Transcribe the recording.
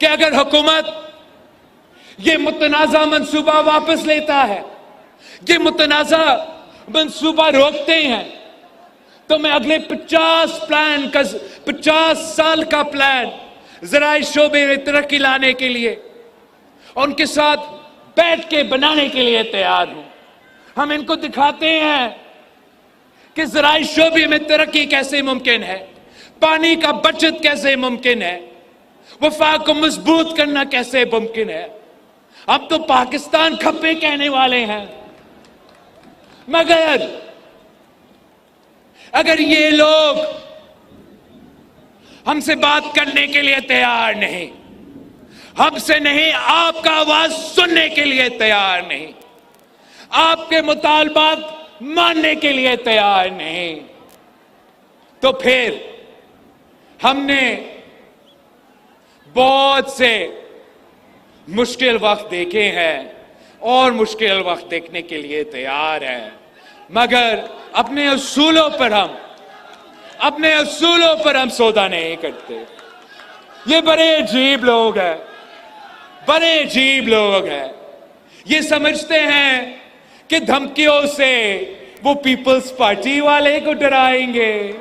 کہ اگر حکومت یہ متنازع منصوبہ واپس لیتا ہے، یہ متنازع منصوبہ روکتے ہیں، تو میں اگلے 50 سال کا پلان زراعی شعبے میں ترقی لانے کے لیے ان کے ساتھ بیٹھ کے بنانے کے لیے تیار ہوں۔ ہم ان کو دکھاتے ہیں کہ زراعی شعبے میں ترقی کیسے ممکن ہے، پانی کا بچت کیسے ممکن ہے، وفاق کو مضبوط کرنا کیسے ممکن ہے۔ اب تو پاکستان کھپے کہنے والے ہیں، مگر اگر یہ لوگ ہم سے بات کرنے کے لیے تیار نہیں، ہم سے نہیں، آپ کا آواز سننے کے لیے تیار نہیں، آپ کے مطالبات ماننے کے لیے تیار نہیں، تو پھر ہم نے بہت سے مشکل وقت دیکھے ہیں اور مشکل وقت دیکھنے کے لیے تیار ہیں، مگر اپنے اصولوں پر ہم سودا نہیں کرتے۔ یہ بڑے عجیب لوگ ہیں، یہ سمجھتے ہیں کہ دھمکیوں سے وہ پیپلز پارٹی والے کو ڈرائیں گے،